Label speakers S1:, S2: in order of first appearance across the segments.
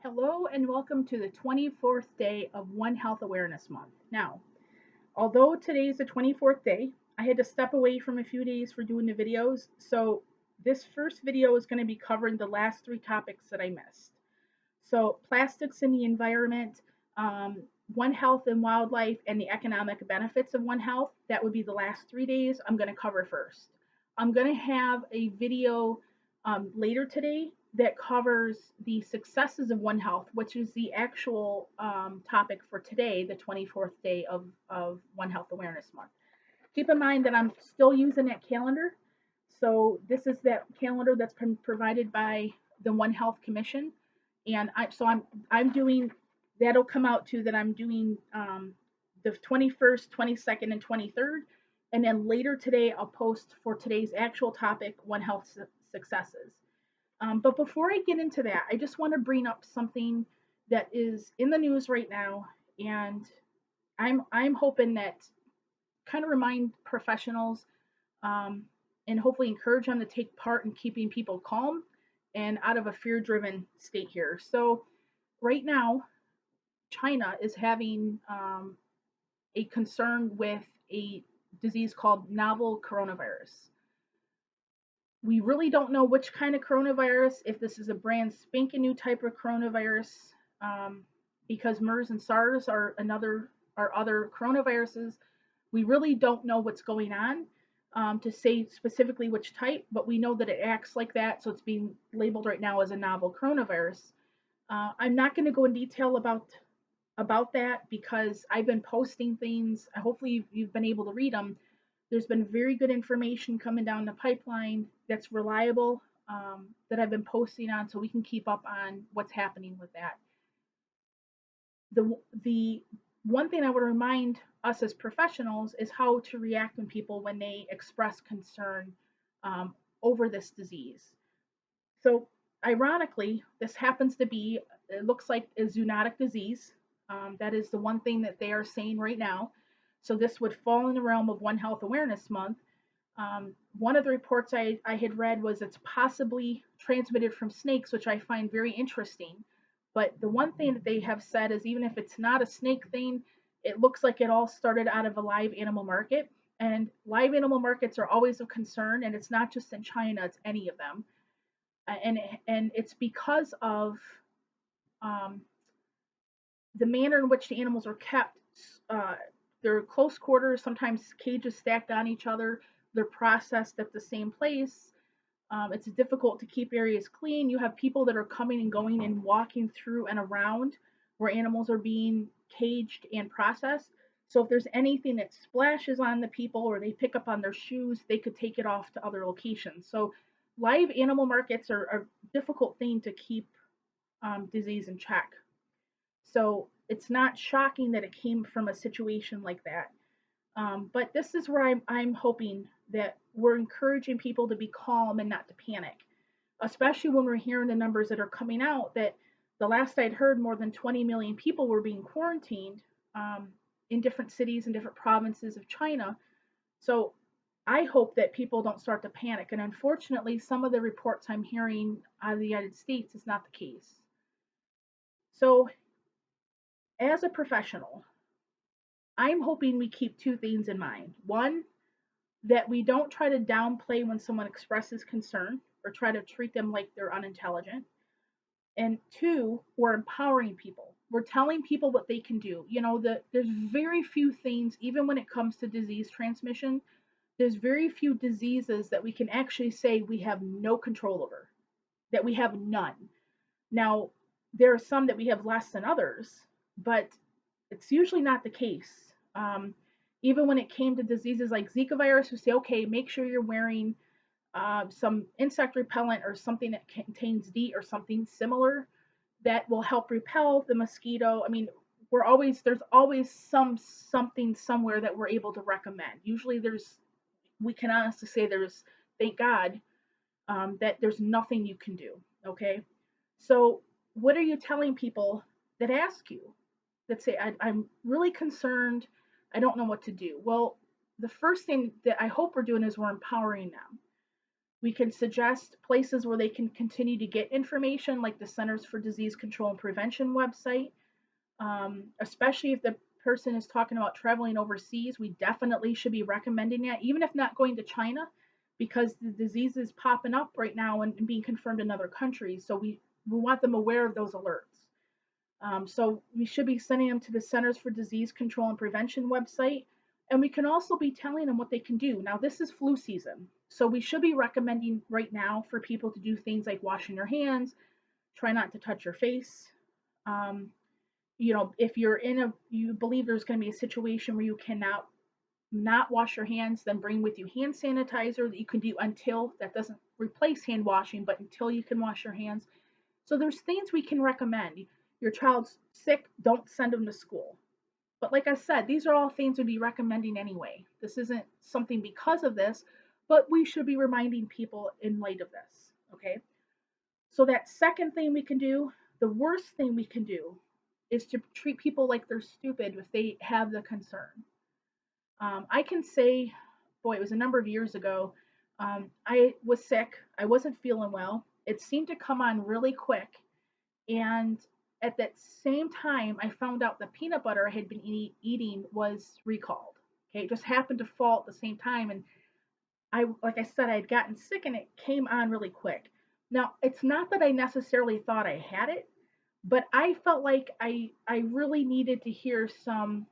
S1: Hello and welcome to the 24th day of One Health Awareness Month. Now, although today is the 24th day, I had to step away from a few days for doing the videos, so this first video is going to be covering the last three topics that I missed. So, plastics in the environment, One Health and wildlife, and the economic benefits of One Health. That would be the last 3 days I'm going to cover first. I'm going to have a video later today that covers the successes of One Health, which is the actual topic for today, the 24th day of One Health Awareness Month. Keep in mind that I'm still using that calendar. So this is that calendar that's been provided by the One Health Commission, and I'm doing that'll come out to that I'm doing the 21st, 22nd, and 23rd, and then later today I'll post for today's actual topic, One Health successes. But before I get into that, I just want to bring up something that is in the news right now, and I'm hoping that kind of remind professionals um, and hopefully encourage them to take part in keeping people calm and out of a fear-driven state here. So right now, China is having a concern with a disease called novel coronavirus. We really don't know which kind of coronavirus, if this is a brand spanking new type of coronavirus, um, because MERS and SARS are other coronaviruses. We really don't know what's going on to say specifically which type, but we know that it acts like that, so it's being labeled right now as a novel coronavirus. I'm not going to go in detail about that because I've been posting things. Hopefully, you've been able to read them. There's been very good information coming down the pipeline that's reliable that I've been posting on, so we can keep up on what's happening with that. The one thing I would remind us as professionals is how to react when they express concern um, over this disease. So, ironically, this happens to be, it looks like a zoonotic disease. That is the one thing that they are saying right now. So, this would fall in the realm of One Health Awareness Month. One of the reports I had read was it's possibly transmitted from snakes, which I find very interesting. But the one thing that they have said is even if it's not a snake thing, it looks like it all started out of a live animal market. And live animal markets are always a concern, and it's not just in China, it's any of them. And it's because of um, the manner in which the animals are kept. Uh, they're close quarters, sometimes cages stacked on each other. They're processed at the same place. It's difficult to keep areas clean. You have people that are coming and going and walking through and around where animals are being caged and processed. So if there's anything that splashes on the people or they pick up on their shoes, they could take it off to other locations. So live animal markets are a difficult thing to keep disease in check. So it's not shocking that it came from a situation like that. But this is where I'm hoping that we're encouraging people to be calm and not to panic, especially when we're hearing the numbers that are coming out that the last I'd heard, more than 20 million people were being quarantined um, in different cities and different provinces of China. So I hope that people don't start to panic. And unfortunately, some of the reports I'm hearing out of the United States is not the case. So, as a professional, I'm hoping we keep two things in mind. One, that we don't try to downplay when someone expresses concern or try to treat them like they're unintelligent. And two, we're empowering people. We're telling people what they can do. There's very few things, even when it comes to disease transmission, there's very few diseases that we can actually say we have no control over, that we have none. Now, there are some that we have less than others, but it's usually not the case. Even when it came to diseases like Zika virus, we say, okay, make sure you're wearing some insect repellent or something that contains DEET or something similar that will help repel the mosquito. I mean, there's always something somewhere that we're able to recommend. Usually, we can honestly say thank God that there's nothing you can do. Okay, so what are you telling people that ask you, that say, I'm really concerned, I don't know what to do? Well, the first thing that I hope we're doing is we're empowering them. We can suggest places where they can continue to get information, like the Centers for Disease Control and Prevention website. Especially if the person is talking about traveling overseas, we definitely should be recommending that, even if not going to China, because the disease is popping up right now and being confirmed in other countries. So we want them aware of those alerts. So we should be sending them to the Centers for Disease Control and Prevention website. And we can also be telling them what they can do. Now, this is flu season. So we should be recommending right now for people to do things like washing your hands, try not to touch your face. Um, if you believe there's going to be a situation where you cannot not wash your hands, then bring with you hand sanitizer that you can do until that doesn't replace hand washing, but until you can wash your hands. So there's things we can recommend. Your child's sick, don't send them to school. But like I said, these are all things we'd be recommending anyway. This isn't something because of this, but we should be reminding people in light of this. Okay. So that second thing we can do, the worst thing we can do, is to treat people like they're stupid if they have the concern. I can say, boy, it was a number of years ago. I was sick. I wasn't feeling well. It seemed to come on really quick. And at that same time, I found out the peanut butter I had been eating was recalled. Okay, it just happened to fall at the same time. And like I said, I had gotten sick and it came on really quick. Now, it's not that I necessarily thought I had it, but I felt like I really needed to hear some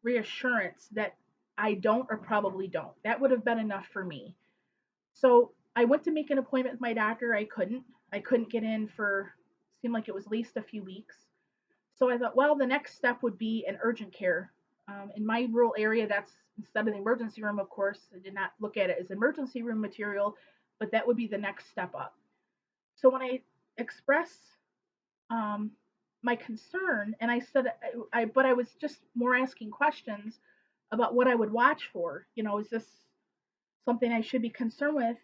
S1: reassurance that I don't or probably don't. That would have been enough for me. So I went to make an appointment with my doctor. I couldn't. I couldn't get in for seemed like it was at least a few weeks. So I thought, well, the next step would be an urgent care. In my rural area, that's instead of the emergency room, of course, I did not look at it as emergency room material, but that would be the next step up. So when I expressed um, my concern, and I said, but I was just more asking questions about what I would watch for. Is this something I should be concerned with?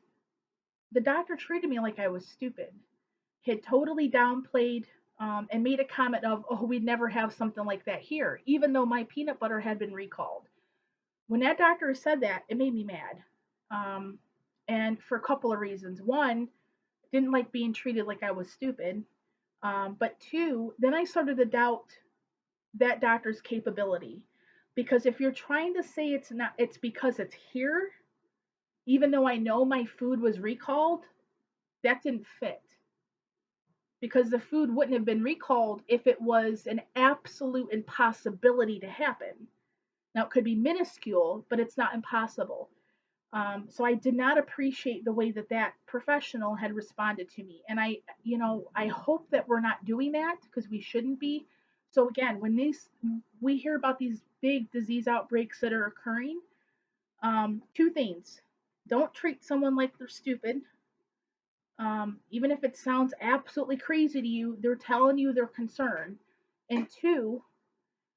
S1: The doctor treated me like I was stupid. He had totally downplayed and made a comment of, oh, we'd never have something like that here, even though my peanut butter had been recalled. When that doctor said that, it made me mad. Um, and for a couple of reasons. One, didn't like being treated like I was stupid. But two, then I started to doubt that doctor's capability. Because if you're trying to say it's not, it's because it's here, even though I know my food was recalled, that didn't fit. Because the food wouldn't have been recalled if it was an absolute impossibility to happen. Now, it could be minuscule, but it's not impossible. So I did not appreciate the way that that professional had responded to me. And I hope that we're not doing that because we shouldn't be. So again, when we hear about these big disease outbreaks that are occurring, two things. Don't treat someone like they're stupid. Even if it sounds absolutely crazy to you, they're telling you they're concerned. And two,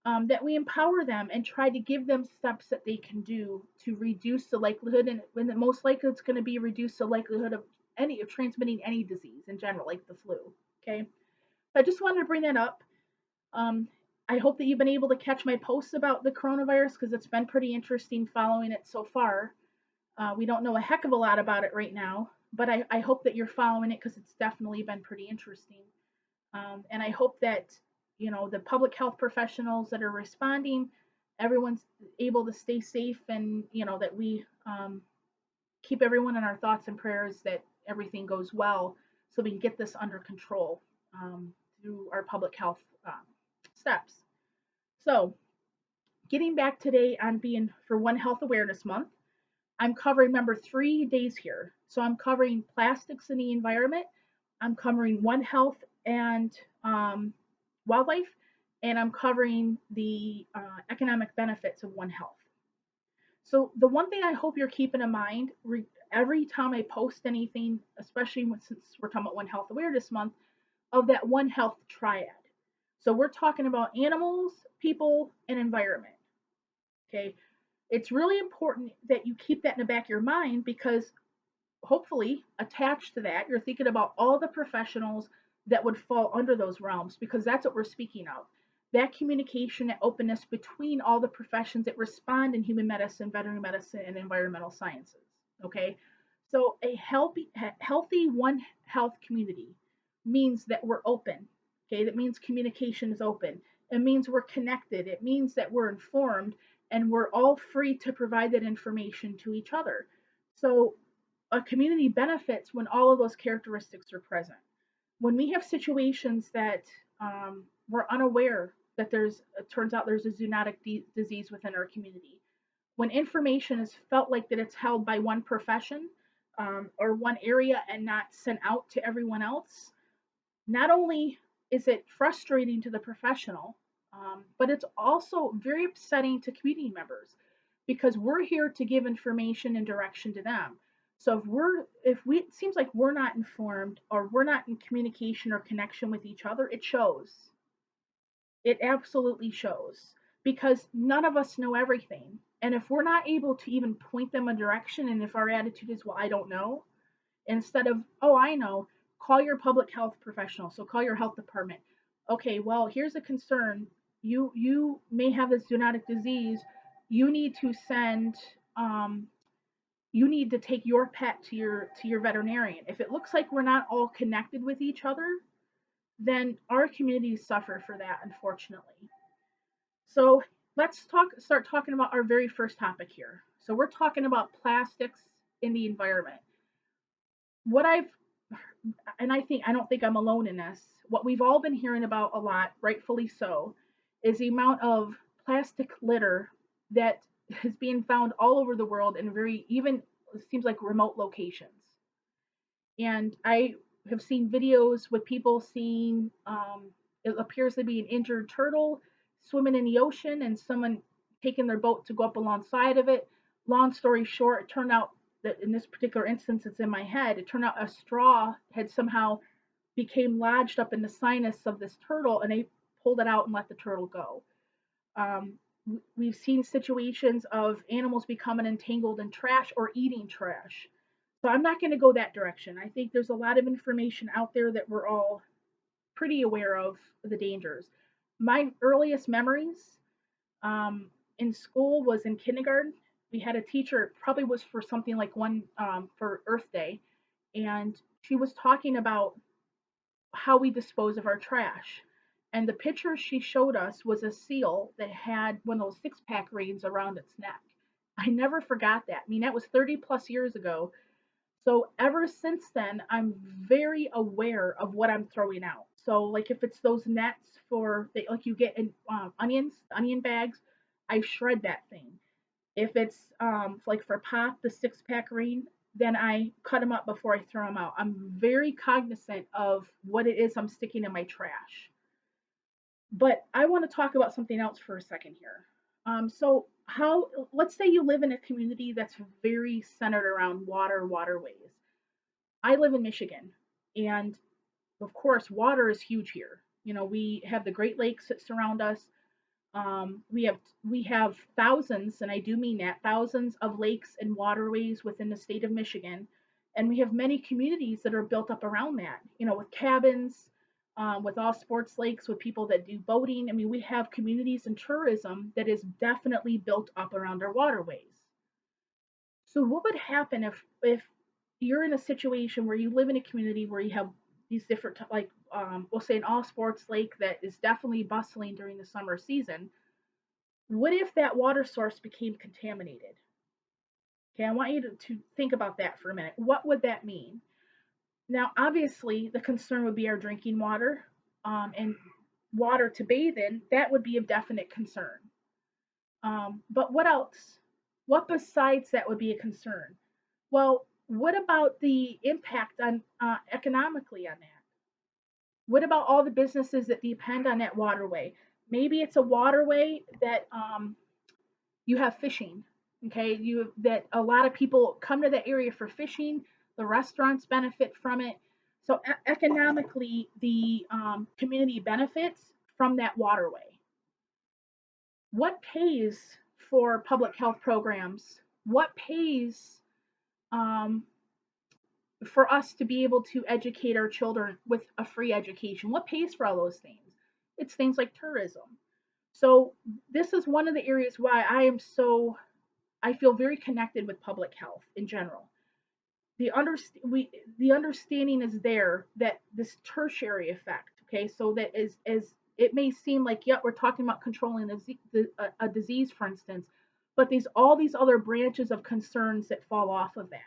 S1: that we empower them and try to give them steps that they can do to reduce the likelihood, and when the most likely it's going to be reduce the likelihood of transmitting any disease in general, like the flu. Okay, so I just wanted to bring that up. Um, I hope that you've been able to catch my posts about the coronavirus because it's been pretty interesting following it so far. We don't know a heck of a lot about it right now, but I hope that you're following it because it's definitely been pretty interesting. And I hope that the public health professionals that are responding, everyone's able to stay safe, and that we keep everyone in our thoughts and prayers that everything goes well, so we can get this under control through our public health steps. So, getting back today on being for One Health Awareness Month, I'm covering, remember, 3 days here. So I'm covering plastics in the environment, I'm covering One Health and wildlife, and I'm covering the economic benefits of One Health. So the one thing I hope you're keeping in mind every time I post anything, especially since we're talking about One Health Awareness Month, of that One Health triad. So we're talking about animals, people, and environment. Okay, it's really important that you keep that in the back of your mind because hopefully attached to that, you're thinking about all the professionals that would fall under those realms because that's what we're speaking of. That communication and openness between all the professions that respond in human medicine, veterinary medicine, and environmental sciences. Okay. So a healthy One Health community means that we're open. Okay, that means communication is open. It means we're connected. It means that we're informed and we're all free to provide that information to each other. So a community benefits when all of those characteristics are present. When we have situations that we're unaware that it turns out there's a zoonotic disease within our community, when information is felt like that it's held by one profession or one area and not sent out to everyone else, not only is it frustrating to the professional, but it's also very upsetting to community members because we're here to give information and direction to them. So if we it seems like we're not informed or we're not in communication or connection with each other, it shows. It absolutely shows because none of us know everything. And if we're not able to even point them a direction, and if our attitude is, well, I don't know, instead of, oh, I know, call your public health professional. So call your health department. Okay, well, here's a concern. You may have this zoonotic disease. You need to send you need to take your pet to your veterinarian. If it looks like we're not all connected with each other, then our communities suffer for that, unfortunately. So start talking about our very first topic here. So we're talking about plastics in the environment. What I've and I don't think I'm alone in this. What we've all been hearing about a lot, rightfully so, is the amount of plastic litter that is being found all over the world in very even it seems like remote locations. And I have seen videos with people seeing it appears to be an injured turtle swimming in the ocean and someone taking their boat to go up alongside of it. Long story short, it turned out that in this particular instance, it's in my head. It turned out a straw had somehow became lodged up in the sinus of this turtle, and they pulled it out and let the turtle go. Um, we've seen situations of animals becoming entangled in trash or eating trash. So I'm not going to go that direction. I think there's a lot of information out there that we're all pretty aware of the dangers. My earliest memories in school was in kindergarten. We had a teacher, it probably was for something like one for Earth Day, and she was talking about how we dispose of our trash. And the picture she showed us was a seal that had one of those six-pack rings around its neck. I never forgot that. I mean, that was 30 plus years ago. So ever since then, I'm very aware of what I'm throwing out. So like if it's those nets for like you get in onion bags, I shred that thing. If it's like for pop, the six-pack ring, then I cut them up before I throw them out. I'm very cognizant of what it is I'm sticking in my trash. But I want to talk about something else for a second here. So how let's say you live in a community that's very centered around waterways. I live in Michigan, and of course, water is huge here. You know, we have the Great Lakes that surround us. We have thousands, and I do mean that, thousands of lakes and waterways within the state of Michigan, and we have many communities that are built up around that. You know, with cabins, with all sports lakes, with people that do boating. I mean, we have communities and tourism that is definitely built up around our waterways. So what would happen if you're in a situation where you live in a community where you have these different like we'll say an all sports lake that is definitely bustling during the summer season? What if that water source became contaminated? Okay, I want you to think about that for a minute. What would that mean? Now, obviously, the concern would be our drinking water and water to bathe in. That would be of definite concern. But what else? What besides that would be a concern? Well, what about the impact on economically on that? What about all the businesses that depend on that waterway? Maybe it's a waterway that you have fishing. Okay, you that a lot of people come to that area for fishing. The restaurants benefit from it. So economically, the community benefits from that waterway. What pays for public health programs? What pays um, for us to be able to educate our children with a free education? What pays for all those things? It's things like tourism. So this is one of the areas why I feel very connected with public health in general. the understanding is there that this tertiary effect, okay, so that as it may seem like, yeah, we're talking about controlling a disease, for instance, but these all these other branches of concerns that fall off of that.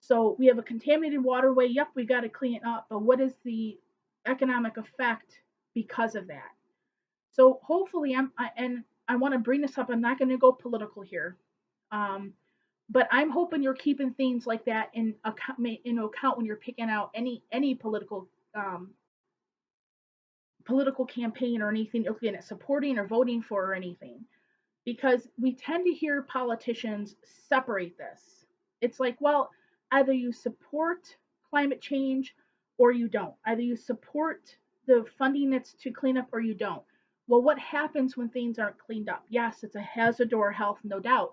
S1: So we have a contaminated waterway. Yep, we got to clean it up, but what is the economic effect because of that? So hopefully, and I want to bring this up. I'm not going to go political here, um, but I'm hoping you're keeping things like that in account when you're picking out any political campaign or anything you're looking at supporting or voting for or anything, because we tend to hear politicians separate this. It's like, well, either you support climate change or you don't. Either you support the funding that's to clean up or you don't. Well, what happens when things aren't cleaned up? Yes, it's a hazard to our health, no doubt,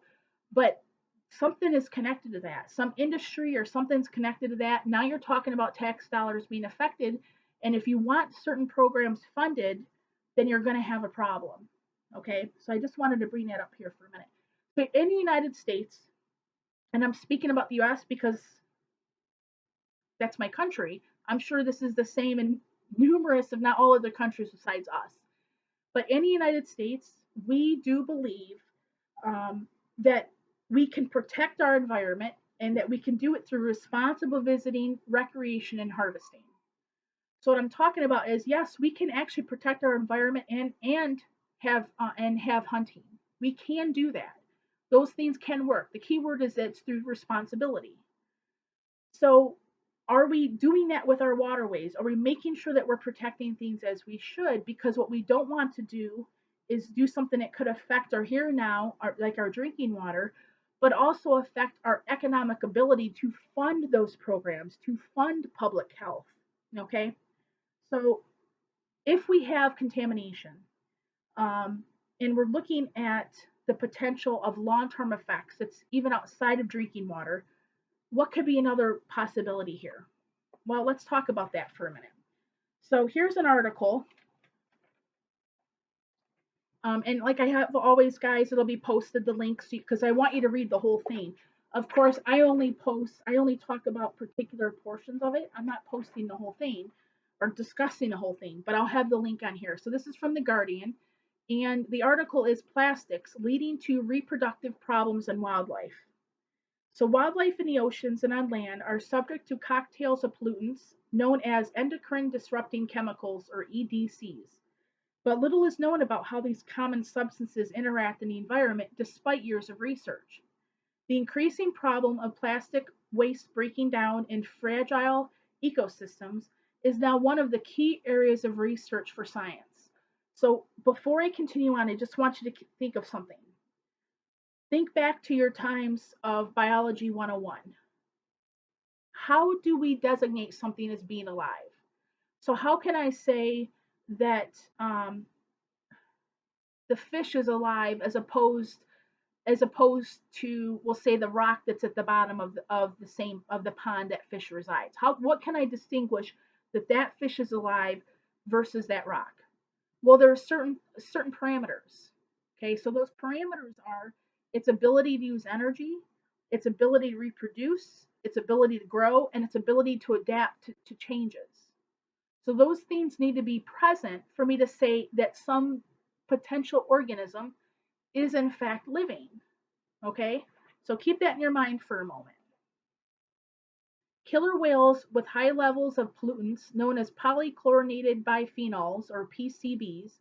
S1: but something is connected to that. Some industry or something's connected to that. Now you're talking about tax dollars being affected. And if you want certain programs funded, then you're going to have a problem. Okay, so I just wanted to bring that up here for a minute. So in the United States, and I'm speaking about the US because that's my country, I'm sure this is the same in numerous, if not all, other countries besides us. But in the United States, we do believe um, that we can protect our environment and that we can do it through responsible visiting, recreation, and harvesting. So what I'm talking about is, yes, we can actually protect our environment and have hunting. We can do that. Those things can work. The key word is that it's through responsibility. So are we doing that with our waterways? Are we making sure that we're protecting things as we should? Because what we don't want to do is do something that could affect our here and now, like our drinking water, but also affect our economic ability to fund those programs, to fund public health. Okay, so if we have contamination, um, and we're looking at the potential of long-term effects that's even outside of drinking water, what could be another possibility here? Well, let's talk about that for a minute. So here's an article, and like I have always, guys, it'll be posted the links because I want you to read the whole thing. Of course, I only talk about particular portions of it. I'm not posting the whole thing or discussing the whole thing, but I'll have the link on here. So this is from The Guardian, and the article is Plastics Leading to Reproductive Problems in Wildlife. So, wildlife in the oceans and on land are subject to cocktails of pollutants known as endocrine disrupting chemicals, or EDCs. But little is known about how these common substances interact in the environment despite years of research. The increasing problem of plastic waste breaking down in fragile ecosystems is now one of the key areas of research for science. So, before I continue on, I just want you to think of something. Think back to your times of Biology 101. How do we designate something as being alive? So, how can I say that the fish is alive as opposed to, we'll say, the rock that's at the bottom of the pond that fish resides? What can I distinguish that fish is alive versus that rock? Well, there are certain parameters. Okay, so those parameters are its ability to use energy, its ability to reproduce, its ability to grow, and its ability to adapt to changes. So those things need to be present for me to say that some potential organism is in fact living. Okay, so keep that in your mind for a moment. Killer whales with high levels of pollutants known as polychlorinated biphenyls, or PCBs,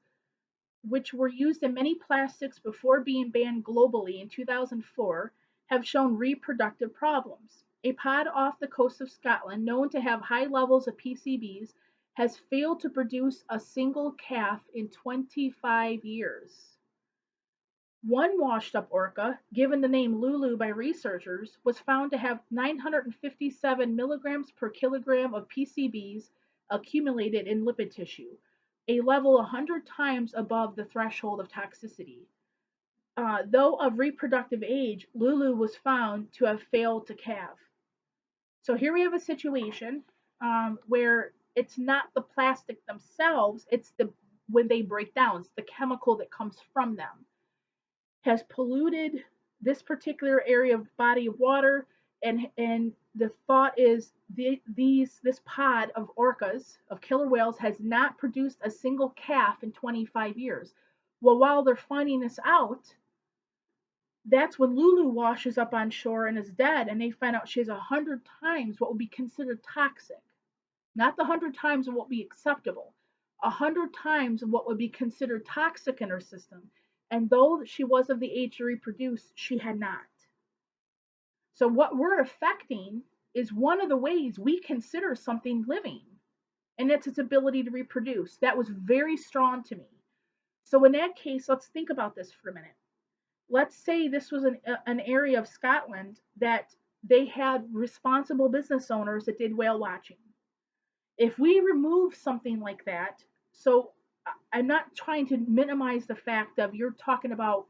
S1: which were used in many plastics before being banned globally in 2004, have shown reproductive problems. A pod off the coast of Scotland, known to have high levels of PCBs, has failed to produce a single calf in 25 years. One washed up orca, given the name Lulu by researchers, was found to have 957 milligrams per kilogram of PCBs accumulated in lipid tissue, a level 100 times above the threshold of toxicity. Though of reproductive age, Lulu was found to have failed to calve. So here we have a situation where it's not the plastic themselves, it's when they break down, it's the chemical that comes from them has polluted this particular area of body of water, and the thought is this pod of orcas, of killer whales, has not produced a single calf in 25 years. Well, while they're finding this out, that's when Lulu washes up on shore and is dead, and they find out she has 100 times what would be considered toxic. Not the 100 times of what would be acceptable, 100 times of what would be considered toxic in her system. And though she was of the age to reproduce, she had not. So what we're affecting is one of the ways we consider something living, and it's its ability to reproduce. That was very strong to me. So in that case, let's think about this for a minute. Let's say this was an area of Scotland that they had responsible business owners that did whale watching. If we remove something like that, so I'm not trying to minimize the fact of you're talking about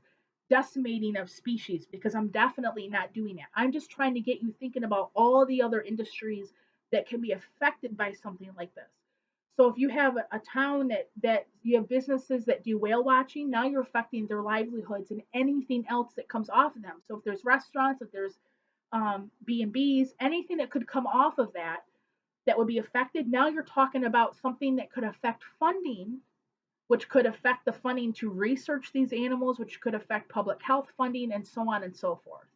S1: decimating of species, because I'm definitely not doing that. I'm just trying to get you thinking about all the other industries that can be affected by something like this. So if you have a town that you have businesses that do whale watching, now you're affecting their livelihoods and anything else that comes off of them. So if there's restaurants, if there's B&Bs, anything that could come off of that would be affected, now you're talking about something that could affect funding, which could affect the funding to research these animals, which could affect public health funding, and so on and so forth.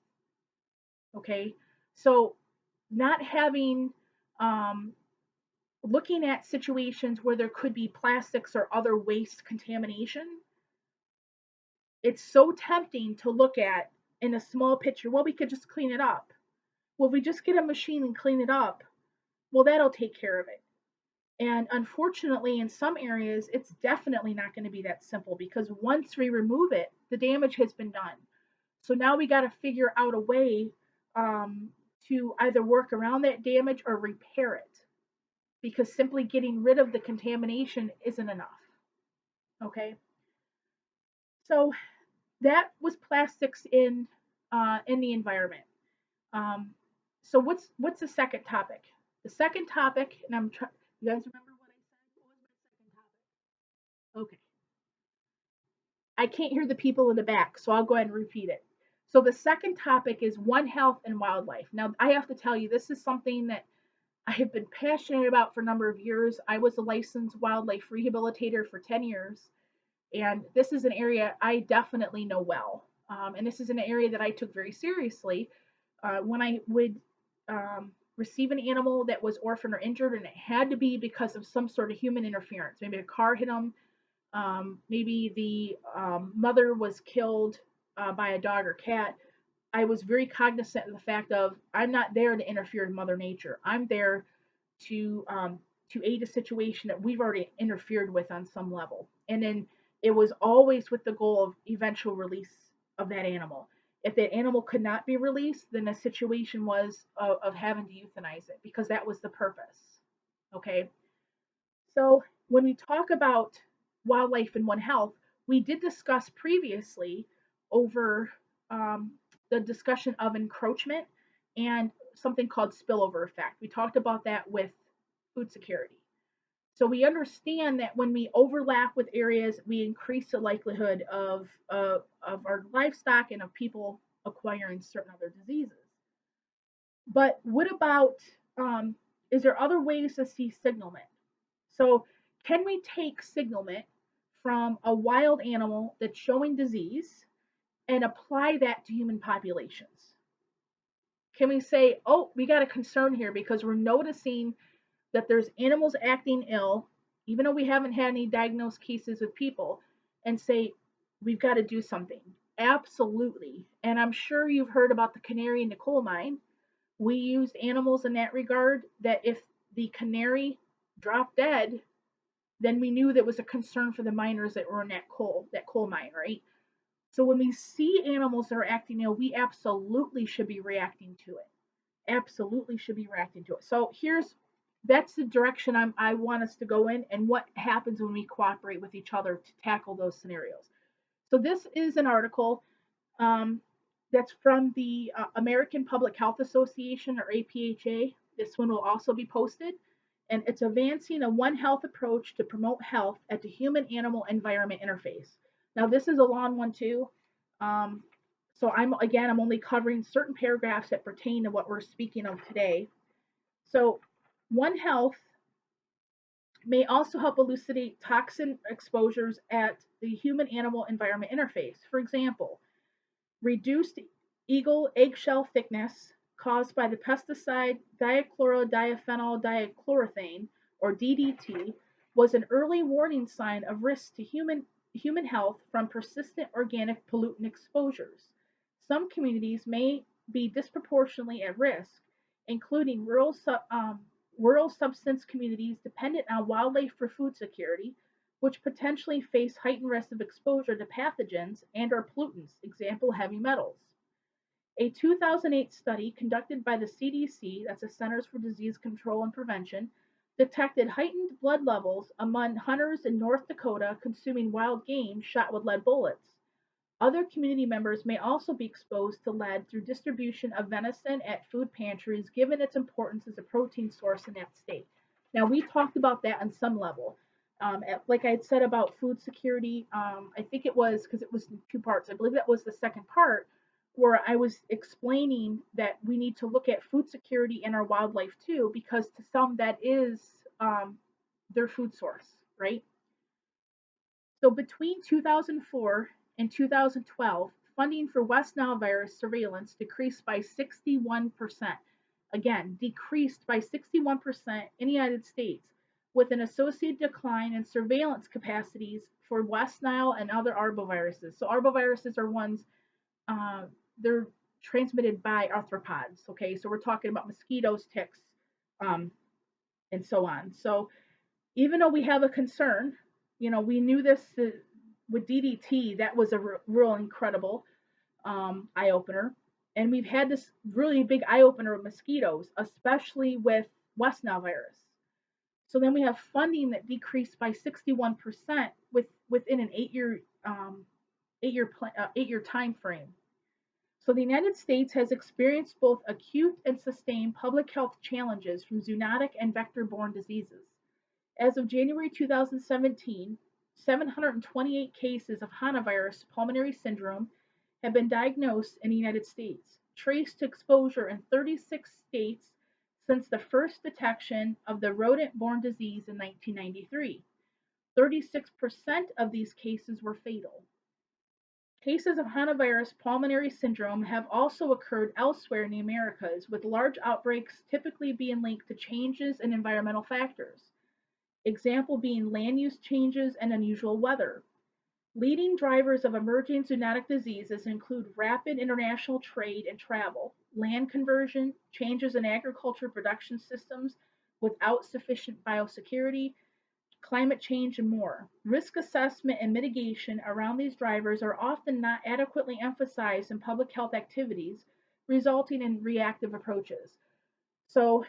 S1: Okay, so not having, looking at situations where there could be plastics or other waste contamination, it's so tempting to look at in a small picture, well, we could just clean it up. Well, if we just get a machine and clean it up, well, that'll take care of it. And unfortunately, in some areas, it's definitely not going to be that simple, because once we remove it, the damage has been done. So now we got to figure out a way to either work around that damage or repair it, because simply getting rid of the contamination isn't enough. Okay. So that was plastics in the environment. Um, so what's the second topic? The second topic, and I'm trying. You guys remember what I said? What was my second topic? Okay. I can't hear the people in the back, so I'll go ahead and repeat it. So the second topic is One Health and wildlife. Now, I have to tell you, this is something that I have been passionate about for a number of years. I was a licensed wildlife rehabilitator for 10 years, and this is an area I definitely know well. And this is an area that I took very seriously when I would receive an animal that was orphaned or injured, and it had to be because of some sort of human interference. Maybe a car hit them, maybe the mother was killed by a dog or cat. I was very cognizant of the fact of I'm not there to interfere with Mother Nature. I'm there to um, to aid a situation that we've already interfered with on some level. And then it was always with the goal of eventual release of that animal. If that animal could not be released, then the situation was of having to euthanize it, because that was the purpose. Okay, so when we talk about wildlife and One Health, we did discuss previously over um, the discussion of encroachment and something called spillover effect. We talked about that with food security. So we understand that when we overlap with areas, we increase the likelihood of our livestock and of people acquiring certain other diseases. But what about, is there other ways to see signalment? So, can we take signalment from a wild animal that's showing disease and apply that to human populations? Can we say, oh, we got a concern here because we're noticing that there's animals acting ill, even though we haven't had any diagnosed cases with people, and say, we've got to do something? Absolutely. And I'm sure you've heard about the canary in the coal mine. We used animals in that regard, that if the canary dropped dead, then we knew that was a concern for the miners that were in that coal mine, right? So when we see animals that are acting ill, we absolutely should be reacting to it. Absolutely should be reacting to it. So that's the direction I want us to go in, and what happens when we cooperate with each other to tackle those scenarios. So this is an article um, that's from the American Public Health Association, or APHA. This one will also be posted, and it's advancing a One Health approach to promote health at the human-animal environment interface. Now, this is a long one too, um, So I'm only covering certain paragraphs that pertain to what we're speaking of today. So One Health may also help elucidate toxin exposures at the human animal environment interface. For example, reduced eagle eggshell thickness caused by the pesticide dichlorodiphenyl dichloroethane, or DDT, was an early warning sign of risk to human health from persistent organic pollutant exposures. Some communities may be disproportionately at risk, including rural subsistence communities dependent on wildlife for food security, which potentially face heightened risk of exposure to pathogens and or pollutants, example heavy metals. A 2008 study conducted by the CDC, that's the Centers for Disease Control and Prevention, detected heightened blood levels among hunters in North Dakota consuming wild game shot with lead bullets. Other community members may also be exposed to lead through distribution of venison at food pantries, given its importance as a protein source in that state. Now, we talked about that on some level. Like I had said about food security, I think it was because it was in two parts. I believe that was the second part where I was explaining that we need to look at food security in our wildlife too, because to some that is their food source, right? So between 2004 and 2012, funding for West Nile virus surveillance decreased by 61%. Again, decreased by 61% in the United States, with an associated decline in surveillance capacities for West Nile and other arboviruses. So arboviruses are ones, uh, they're transmitted by arthropods. Okay, so we're talking about mosquitoes, ticks, um, and so on. So even though we have a concern, we knew this with DDT, that was a real incredible eye opener. And we've had this really big eye opener with mosquitoes, especially with West Nile virus. So then we have funding that decreased by 61% within an 8-year time frame. So the United States has experienced both acute and sustained public health challenges from zoonotic and vector-borne diseases. As of January 2017, 728 cases of hantavirus pulmonary syndrome have been diagnosed in the United States, traced to exposure in 36 states since the first detection of the rodent-borne disease in 1993. 36% of these cases were fatal. Cases of hantavirus pulmonary syndrome have also occurred elsewhere in the Americas, with large outbreaks typically being linked to changes in environmental factors. Example being land use changes and unusual weather. Leading drivers of emerging zoonotic diseases include rapid international trade and travel, land conversion, changes in agriculture production systems without sufficient biosecurity, climate change, and more. Risk assessment and mitigation around these drivers are often not adequately emphasized in public health activities, resulting in reactive approaches. So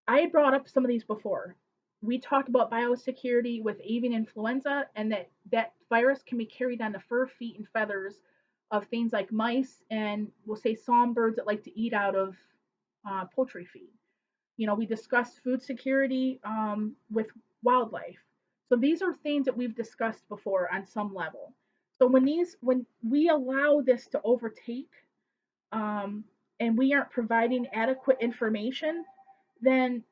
S1: I had brought up some of these before. We talked about biosecurity with avian influenza, and that virus can be carried on the fur, feet, and feathers of things like mice and we'll say songbirds that like to eat out of poultry feed. We discussed food security with wildlife. So these are things that we've discussed before on some level. So when we allow this to overtake um, and we aren't providing adequate information, then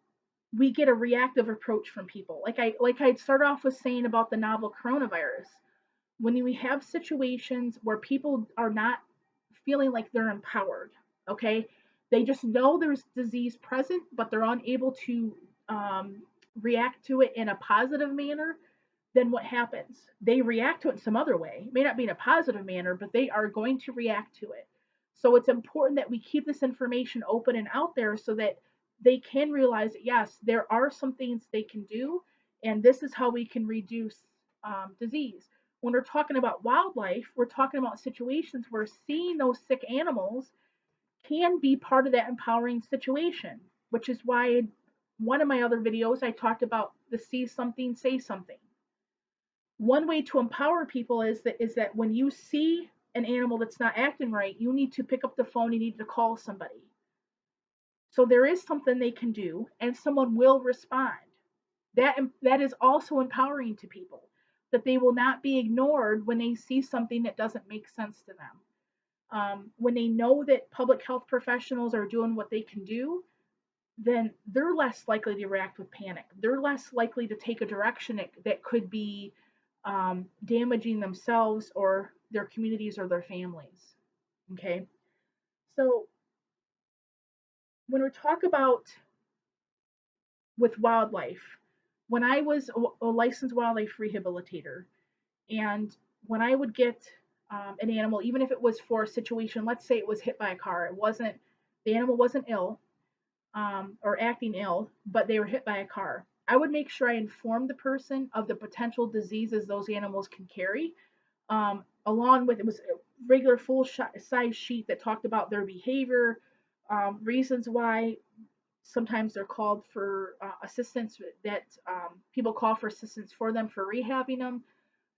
S1: we get a reactive approach from people. I'd start off with saying about the novel coronavirus. When we have situations where people are not feeling like they're empowered, okay, they just know there's disease present, but they're unable to react to it in a positive manner. Then what happens? They react to it in some other way. It may not be in a positive manner, but they are going to react to it. So it's important that we keep this information open and out there so that they can realize that yes, there are some things they can do, and this is how we can reduce disease. When we're talking about wildlife, we're talking about situations where seeing those sick animals can be part of that empowering situation, which is why one of my other videos I talked about the see something, say something. One way to empower people is that when you see an animal that's not acting right, you need to pick up the phone, you need to call somebody. So there is something they can do and someone will respond. That is also empowering to people, that they will not be ignored when they see something that doesn't make sense to them. When they know that public health professionals are doing what they can do, then they're less likely to react with panic. They're less likely to take a direction that could be damaging themselves or their communities or their families. Okay, so when we talk about with wildlife, when I was a licensed wildlife rehabilitator, and when I would get an animal, even if it was for a situation, let's say it was hit by a car, the animal wasn't ill, or acting ill, but they were hit by a car. I would make sure I informed the person of the potential diseases those animals can carry, along with it was a regular full size sheet that talked about their behavior, reasons why sometimes they're called for assistance, that people call for assistance for them for rehabbing them,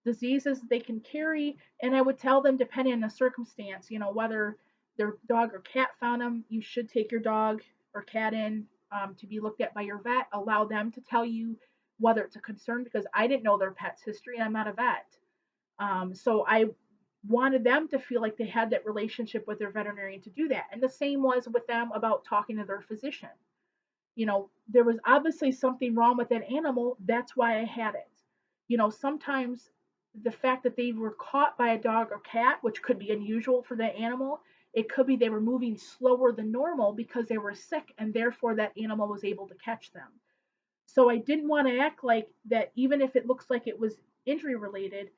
S1: diseases they can carry, and I would tell them, depending on the circumstance, whether their dog or cat found them, you should take your dog or cat in to be looked at by your vet. Allow them to tell you whether it's a concern, because I didn't know their pet's history and I'm not a vet. So I wanted them to feel like they had that relationship with their veterinarian to do that. And the same was with them about talking to their physician. There was obviously something wrong with that animal. That's why I had it. Sometimes the fact that they were caught by a dog or cat, which could be unusual for that animal, it could be they were moving slower than normal because they were sick and therefore that animal was able to catch them. So I didn't want to act like that, even if it looks like it was injury related,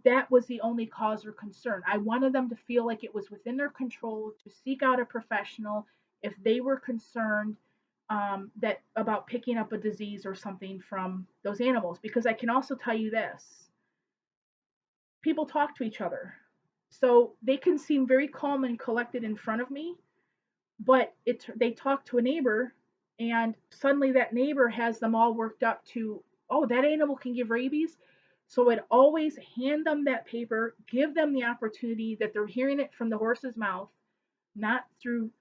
S1: that was the only cause or concern. I wanted them to feel like it was within their control to seek out a professional if they were concerned that about picking up a disease or something from those animals. Because I can also tell you this: people talk to each other, so they can seem very calm and collected in front of me, but they talk to a neighbor, and suddenly that neighbor has them all worked up to, oh, that animal can give rabies. So I'd always hand them that paper, give them the opportunity that they're hearing it from the horse's mouth, not through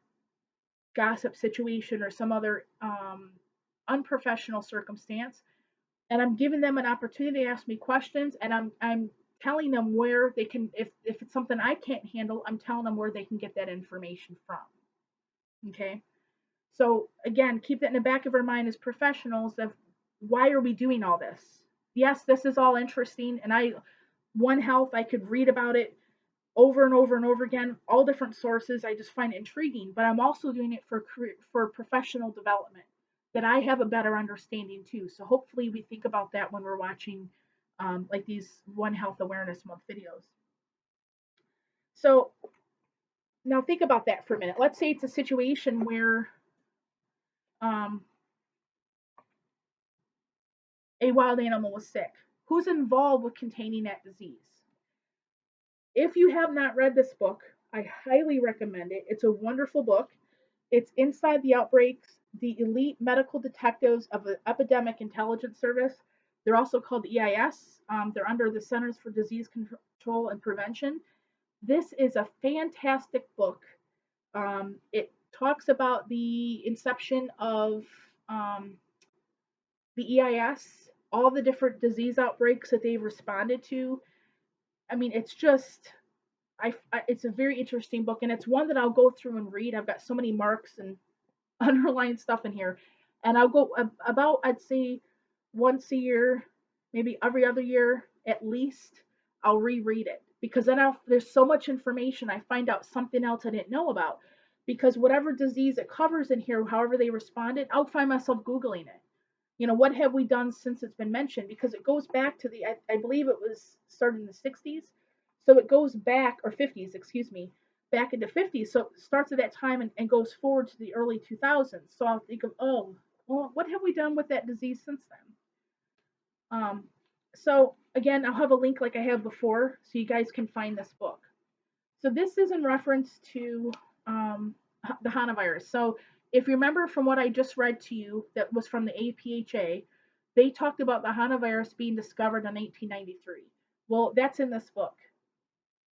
S1: gossip situation or some other unprofessional circumstance. And I'm giving them an opportunity to ask me questions, and I'm telling them where they can, if it's something I can't handle, I'm telling them where they can get that information from. Okay. So again, keep that in the back of our mind as professionals of why are we doing all this? Yes, this is all interesting, and One Health, I could read about it over and over and over again, all different sources. I just find it intriguing, but I'm also doing it for professional development, that I have a better understanding too. So hopefully we think about that when we're watching like these One Health Awareness Month videos. So now think about that for a minute. Let's say it's a situation where um, a wild animal was sick. Who's involved with containing that disease? If you have not read this book, I highly recommend it. It's a wonderful book. It's Inside the Outbreaks, the Elite Medical Detectives of the Epidemic Intelligence Service. They're also called EIS. They're under the Centers for Disease Control and Prevention. This is a fantastic book. It talks about the inception of the EIS, all the different disease outbreaks that they've responded to. I mean, it's just, it's a very interesting book, and it's one that I'll go through and read. I've got so many marks and underlined stuff in here, and I'll go about, I'd say, once a year, maybe every other year at least. I'll reread it, because then there's so much information. I find out something else I didn't know about, because whatever disease it covers in here, however they responded, I'll find myself Googling it. What have we done since it's been mentioned? Because it goes back to I believe it was started in the 60s. So it goes back, or 50s, excuse me, back into 50s. So it starts at that time and goes forward to the early 2000s. So I'll think of, oh, well, what have we done with that disease since then? So again, I'll have a link like I have before so you guys can find this book. So this is in reference to the hantavirus. So if you remember from what I just read to you, that was from the APHA, they talked about the hantavirus being discovered in 1893. Well, that's in this book.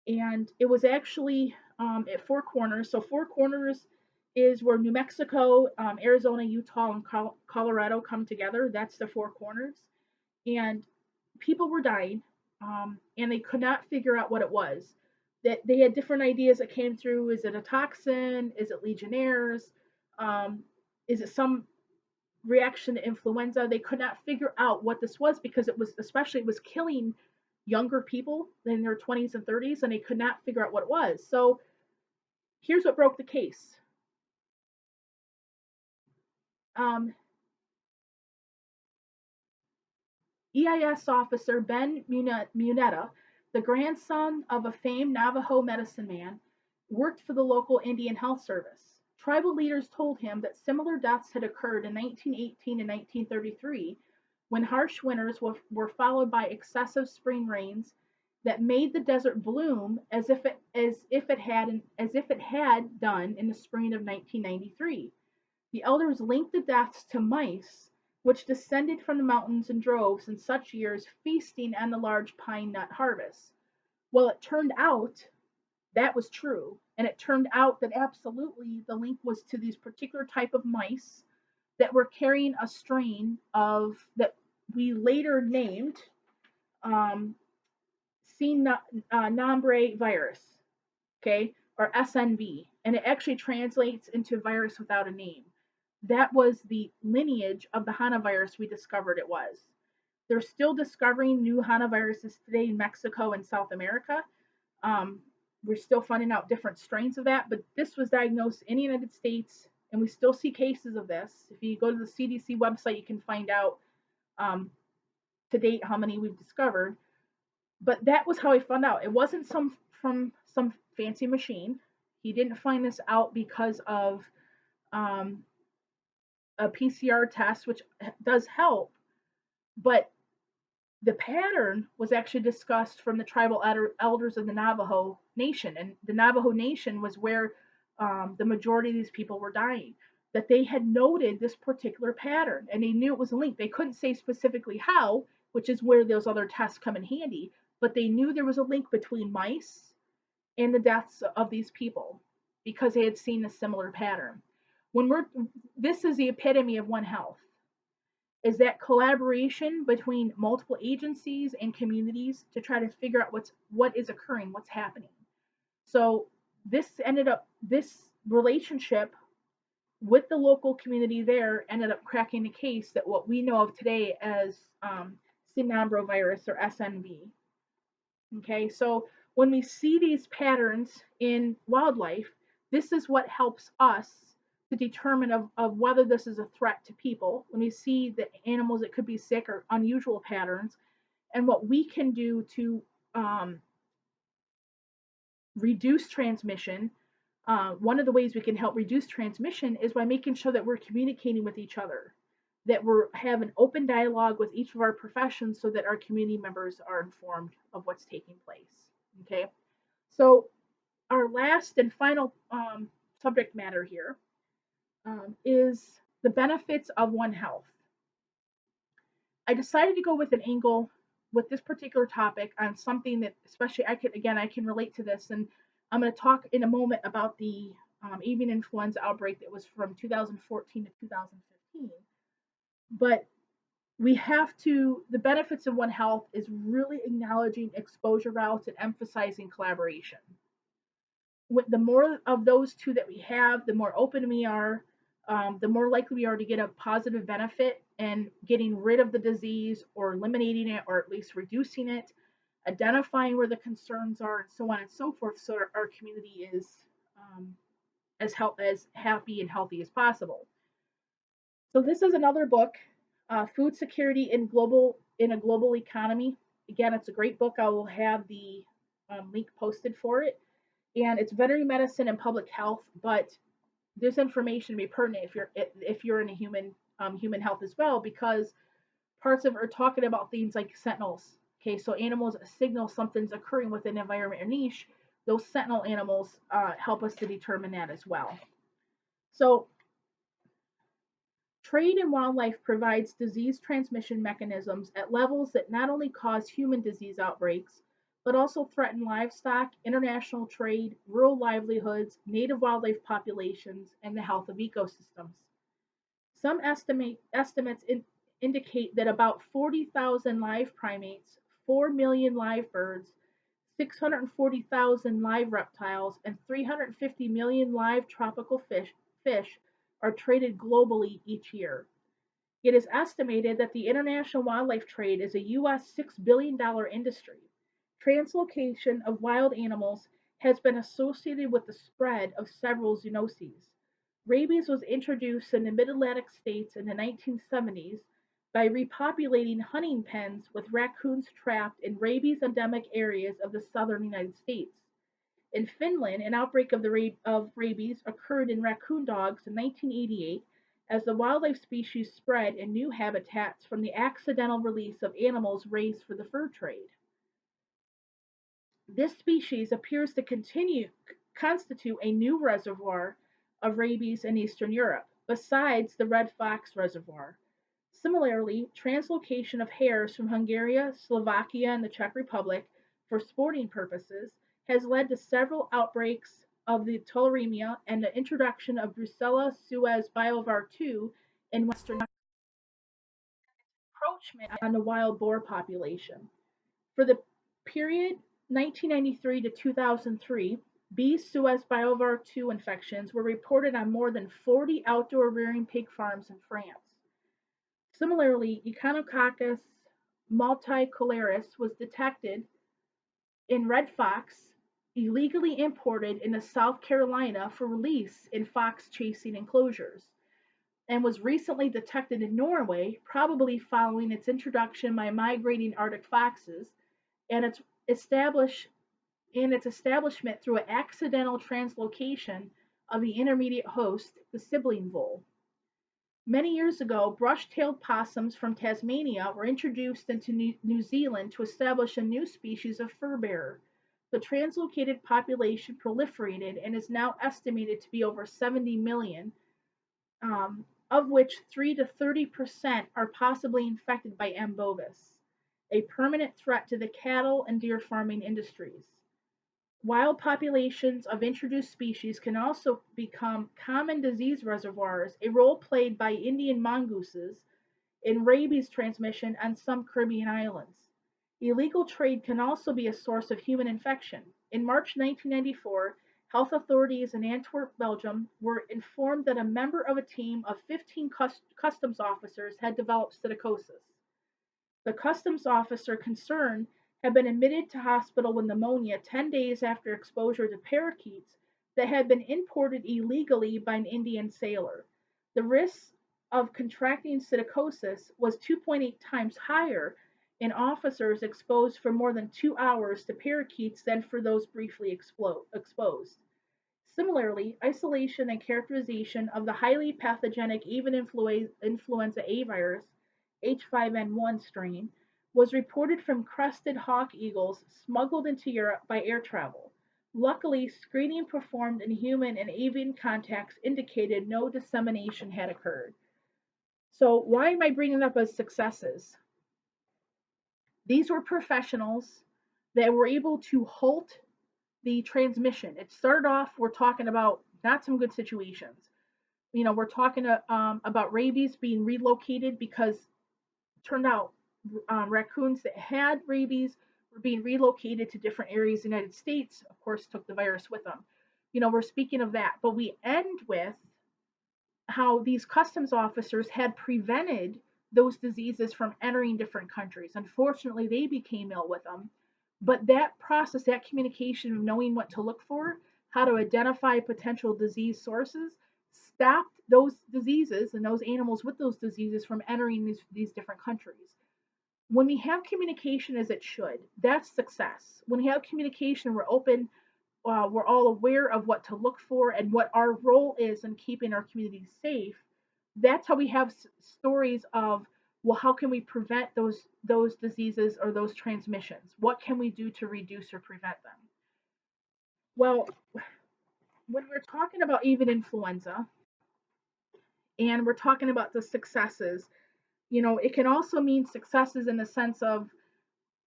S1: And it was actually at Four Corners. So Four Corners is where New Mexico, Arizona, Utah, and Colorado come together. That's the Four Corners. And people were dying, and they could not figure out what it was. that they had different ideas that came through. Is it a toxin? Is it Legionnaires? Um, is it some reaction to influenza? They could not figure out what this was because it was killing younger people in their 20s and 30s, and they could not figure out what it was. So here's what broke the case. Um, EIS officer Ben Muneta, the grandson of a famed Navajo medicine man, worked for the local Indian Health Service. Tribal leaders told him that similar deaths had occurred in 1918 and 1933 when harsh winters were followed by excessive spring rains that made the desert bloom as if it had done in the spring of 1993. The elders linked the deaths to mice, which descended from the mountains in droves in such years, feasting on the large pine nut harvest. Well, it turned out that was true. And it turned out that absolutely the link was to these particular type of mice that were carrying a strain of that we later named um, C. nombre virus, okay, or SNV, and it actually translates into virus without a name. That was the lineage of the hantavirus we discovered it was. They're still discovering new hantaviruses today in Mexico and South America. Um, we're still finding out different strains of that, but this was diagnosed in the United States, and we still see cases of this. If you go to the CDC website, you can find out um, to date how many we've discovered. But that was how he found out. It wasn't from some fancy machine. He didn't find this out because of um, a PCR test, which does help, but the pattern was actually discussed from the tribal elders of the Navajo Nation, and the Navajo Nation was where the majority of these people were dying. That they had noted this particular pattern, and they knew it was linked. They couldn't say specifically how, which is where those other tests come in handy, but they knew there was a link between mice and the deaths of these people because they had seen a similar pattern. When we're This is the epitome of One Health, is that collaboration between multiple agencies and communities to try to figure out what is occurring, what's happening. So this relationship with the local community there ended up cracking the case that what we know of today as virus or SNV. Okay, so when we see these patterns in wildlife, this is what helps us to determine of whether this is a threat to people. When we see the animals that could be sick or unusual patterns, and what we can do to um, reduce transmission. One of the ways we can help reduce transmission is by making sure that we're communicating with each other, that we're have an open dialogue with each of our professions so that our community members are informed of what's taking place. Okay, so our last and final subject matter here is the benefits of One Health. I decided to go with an angle with this particular topic on something that, especially, I can relate to this, and I'm going to talk in a moment about the avian influenza outbreak that was from 2014 to 2015. But the benefits of One Health is really acknowledging exposure routes and emphasizing collaboration. With the more of those two that we have, the more open we are, the more likely we are to get a positive benefit and getting rid of the disease or eliminating it or at least reducing it, identifying where the concerns are, and so on and so forth, so our community is as happy and healthy as possible. So this is another book, Food Security in a Global Economy. Again, it's a great book. I will have the link posted for it, and it's veterinary medicine and public health, but this information to be pertinent if you're in a human health as well, because parts of it are talking about things like sentinels. Okay, so animals signal something's occurring within an environment or niche. Those sentinel animals help us to determine that as well. So trade in wildlife provides disease transmission mechanisms at levels that not only cause human disease outbreaks, but also threaten livestock, international trade, rural livelihoods, native wildlife populations, and the health of ecosystems. Some estimates indicate that about 40,000 live primates, 4 million live birds, 640,000 live reptiles, and 350 million live tropical fish are traded globally each year. It is estimated that the international wildlife trade is a US $6 billion industry. Translocation of wild animals has been associated with the spread of several zoonoses. Rabies was introduced in the mid Atlantic states in the 1970s by repopulating hunting pens with raccoons trapped in rabies endemic areas of the southern United States. In Finland, an outbreak of rabies occurred in raccoon dogs in 1988 as the wildlife species spread in new habitats from the accidental release of animals raised for the fur trade. This species appears to constitute a new reservoir of rabies in Eastern Europe, besides the red fox reservoir. Similarly, translocation of hares from Hungary, Slovakia, and the Czech Republic for sporting purposes has led to several outbreaks of the tularemia and the introduction of Brucella Suez biovar 2 in Western encroachment on the wild boar population. For the period 1993 to 2003, B. Suez biovar 2 infections were reported on more than 40 outdoor rearing pig farms in France. Similarly, Echinococcus multicularis was detected in red fox, illegally imported into South Carolina for release in fox chasing enclosures, and was recently detected in Norway, probably following its introduction by migrating Arctic foxes and its establishment through an accidental translocation of the intermediate host, the sibling vole. Many years ago, brush-tailed possums from Tasmania were introduced into New Zealand to establish a new species of fur bearer. The translocated population proliferated and is now estimated to be over 70 million, of which 3 to 30% are possibly infected by M. bovis, a permanent threat to the cattle and deer farming industries. Wild populations of introduced species can also become common disease reservoirs, a role played by Indian mongooses in rabies transmission on some Caribbean islands. Illegal trade can also be a source of human infection. In March 1994, health authorities in Antwerp, Belgium, were informed that a member of a team of 15 customs officers had developed psittacosis. The customs officer concerned had been admitted to hospital with pneumonia 10 days after exposure to parakeets that had been imported illegally by an Indian sailor. The risk of contracting psittacosis was 2.8 times higher in officers exposed for more than 2 hours to parakeets than for those briefly exposed. Similarly, isolation and characterization of the highly pathogenic avian influenza A virus H5N1 strain was reported from crested hawk eagles smuggled into Europe by air travel. Luckily, screening performed in human and avian contacts indicated no dissemination had occurred. So, why am I bringing it up as successes? These were professionals that were able to halt the transmission. It started off, we're talking about not some good situations. We're talking about rabies being relocated because it turned out raccoons that had rabies were being relocated to different areas of the United States, of course, took the virus with them. We're speaking of that. But we end with how these customs officers had prevented those diseases from entering different countries. Unfortunately, they became ill with them. But that process, that communication of knowing what to look for, how to identify potential disease sources, stopped those diseases and those animals with those diseases from entering these different countries. When we have communication as it should, that's success. When we have communication, we're open, we're all aware of what to look for and what our role is in keeping our communities safe. That's how we have stories of, well, how can we prevent those diseases or those transmissions? What can we do to reduce or prevent them? Well, when we're talking about even influenza and we're talking about the successes, it can also mean successes in the sense of,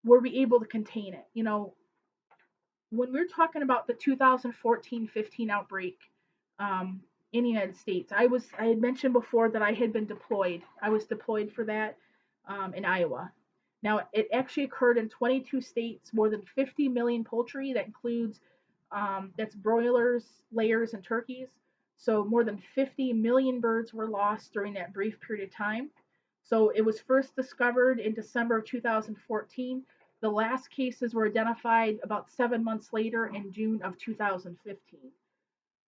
S1: were we able to contain it? When we're talking about the 2014-15 outbreak in the United States, I had mentioned before that I had been deployed. I was deployed for that in Iowa. Now, it actually occurred in 22 states, more than 50 million poultry. That includes that's broilers, layers, and turkeys. So more than 50 million birds were lost during that brief period of time. So it was first discovered in December of 2014. The last cases were identified about 7 months later in June of 2015.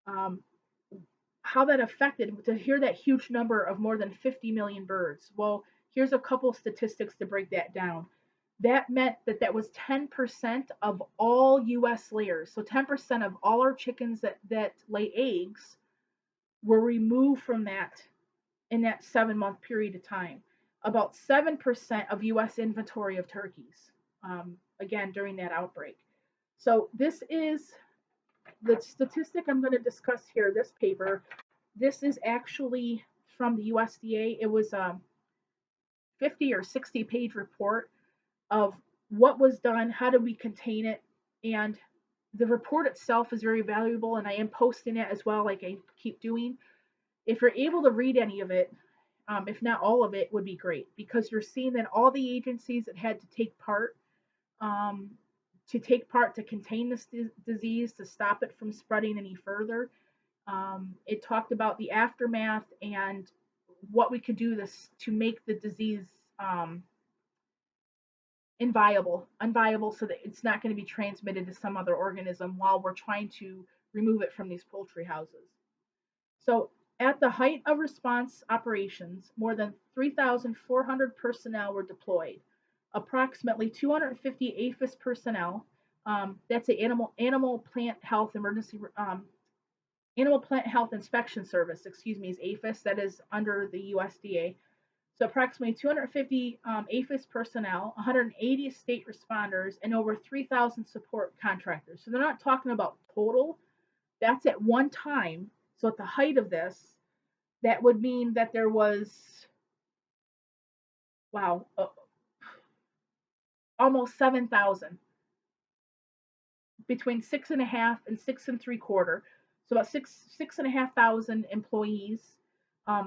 S1: Um, how that affected to hear that huge number of more than 50 million birds. Well, here's a couple statistics to break that down. That meant that was 10% of all US layers. So 10% of all our chickens that lay eggs were removed from that in that 7 month period of time. About 7% of US inventory of turkeys, again, during that outbreak. So this is the statistic I'm going to discuss here, this paper. This is actually from the USDA. It was a 50 or 60 page report of what was done, how did we contain it, and the report itself is very valuable, and I am posting it as well, like I keep doing. If you're able to read any of it, if not all of it, would be great, because you're seeing that all the agencies that had to take part um, to contain this disease, to stop it from spreading any further. It talked about the aftermath and what we could do to make the disease um, unviable, so that it's not going to be transmitted to some other organism while we're trying to remove it from these poultry houses. So, at the height of response operations, more than 3,400 personnel were deployed. Approximately 250 APHIS personnel, that's the animal plant health emergency Animal Plant Health Inspection Service, excuse me, is APHIS, that is under the USDA. So approximately 250 APHIS personnel, 180 state responders, and over 3,000 support contractors. So they're not talking about total. That's at one time. So at the height of this, that would mean that there was, wow, almost 7,000, between 6.5 and 6.75. So about 6.5 thousand employees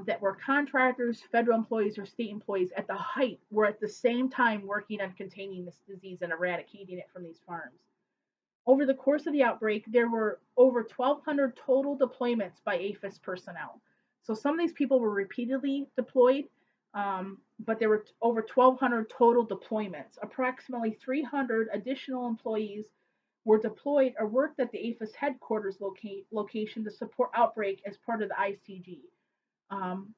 S1: that were contractors, federal employees, or state employees at the height were at the same time working on containing this disease and eradicating it from these farms. Over the course of the outbreak, there were over 1,200 total deployments by APHIS personnel. So some of these people were repeatedly deployed, but there were over 1,200 total deployments. Approximately 300 additional employees were deployed or worked at the APHIS headquarters location to support outbreak as part of the ICG. Um,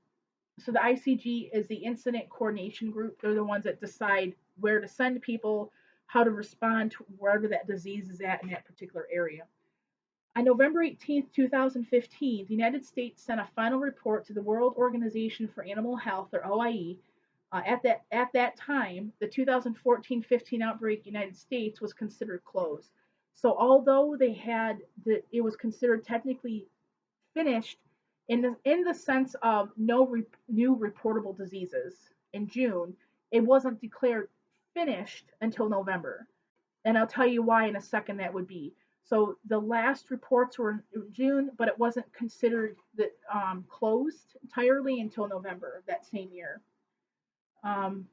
S1: so the ICG is the Incident Coordination Group. They're the ones that decide where to send people, how to respond to wherever that disease is at in that particular area. On November 18th, 2015, the United States sent a final report to the World Organization for Animal Health, or OIE. At that time, the 2014-15 outbreak in the United States was considered closed. So although it was considered technically finished in the sense of no new reportable diseases in June, it wasn't declared finished until November. And I'll tell you why in a second that would be. So the last reports were in June, but it wasn't considered closed entirely until November of that same year. Um,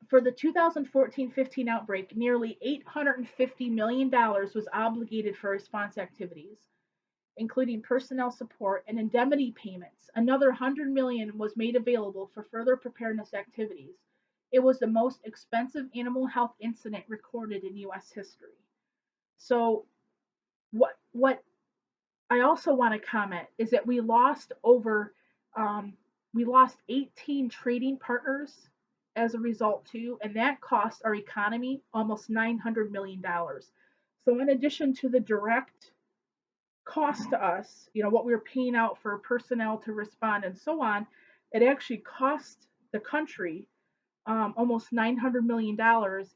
S1: for the 2014-15 outbreak, nearly $850 million was obligated for response activities, including personnel support and indemnity payments. Another $100 million was made available for further preparedness activities. It was the most expensive animal health incident recorded in U.S. history. So, what I also want to comment is that we lost 18 trading partners as a result too, and that cost our economy almost $900 million. So, in addition to the direct cost to us, what we were paying out for personnel to respond and so on, it actually cost the country almost $900 million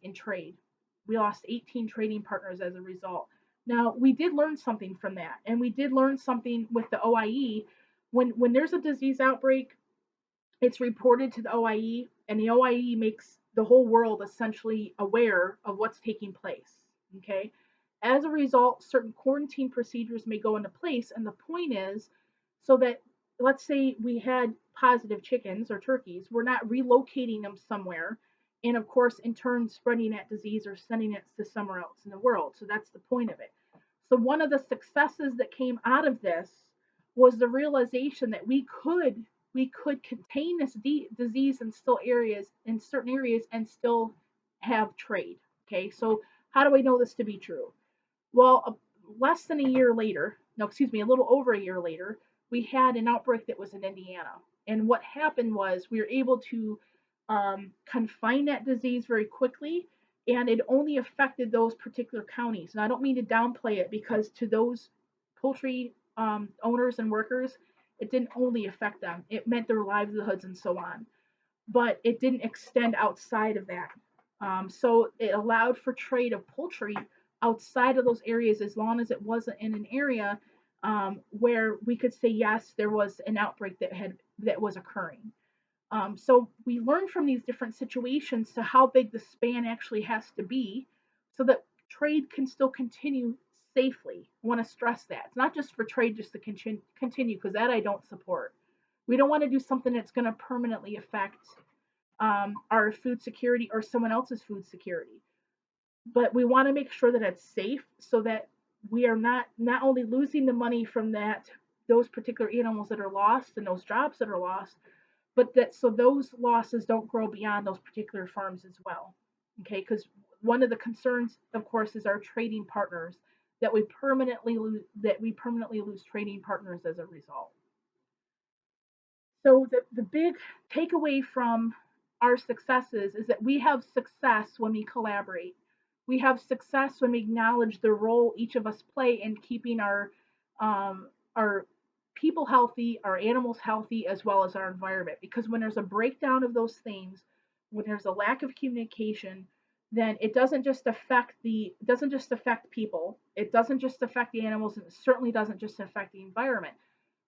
S1: in trade. We lost 18 trading partners as a result. Now, we did learn something from that, and we did learn something with the OIE. When there's a disease outbreak, it's reported to the OIE, and the OIE makes the whole world essentially aware of what's taking place. Okay. As a result, certain quarantine procedures may go into place, and the point is so that, let's say we had positive chickens or turkeys, we're not relocating them somewhere and of course, in turn, spreading that disease or sending it to somewhere else in the world. So that's the point of it. So one of the successes that came out of this was the realization that we could contain this disease in still areas in certain areas and still have trade. Okay, so how do I know this to be true? Well, less than a year later, no, excuse me, a little over a year later, we had an outbreak that was in Indiana. And what happened was we were able to confine that disease very quickly, and it only affected those particular counties. And I don't mean to downplay it, because to those poultry owners and workers, it didn't only affect them, it meant their livelihoods and so on. But it didn't extend outside of that. So it allowed for trade of poultry outside of those areas, as long as it wasn't in an area where we could say yes, there was an outbreak that was occurring. So we learn from these different situations to how big the span actually has to be, so that trade can still continue safely. I want to stress that it's not just for trade just to continue, because that I don't support. We don't want to do something that's going to permanently affect our food security or someone else's food security. But we want to make sure that it's safe, so that we are not only losing the money from those particular animals that are lost and those jobs that are lost, but that so those losses don't grow beyond those particular farms as well. Okay, because one of the concerns, of course, is our trading partners, that we permanently lose trading partners as a result. So the big takeaway from our successes is that we have success when we collaborate. We have success when we acknowledge the role each of us play in keeping our people healthy, our animals healthy, as well as our environment. Because when there's a breakdown of those things, when there's a lack of communication, then it doesn't just affect people. It doesn't just affect the animals, and it certainly doesn't just affect the environment.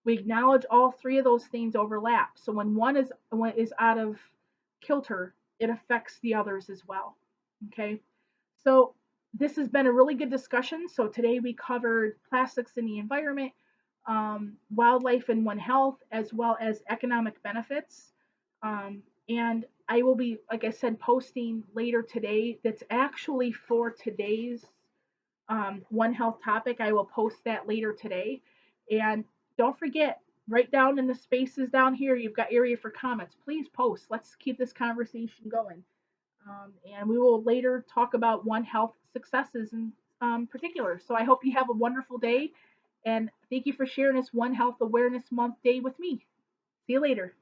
S1: We acknowledge all three of those things overlap. So when one is out of kilter, it affects the others as well. Okay. So this has been a really good discussion. So today we covered plastics in the environment, wildlife and One Health, as well as economic benefits. And I will be, like I said, posting later today. That's actually for today's One Health topic. I will post that later today. And don't forget, right down in the spaces down here, you've got area for comments. Please post. Let's keep this conversation going. And we will later talk about One Health successes in particular. So I hope you have a wonderful day. And thank you for sharing this One Health Awareness Month day with me. See you later.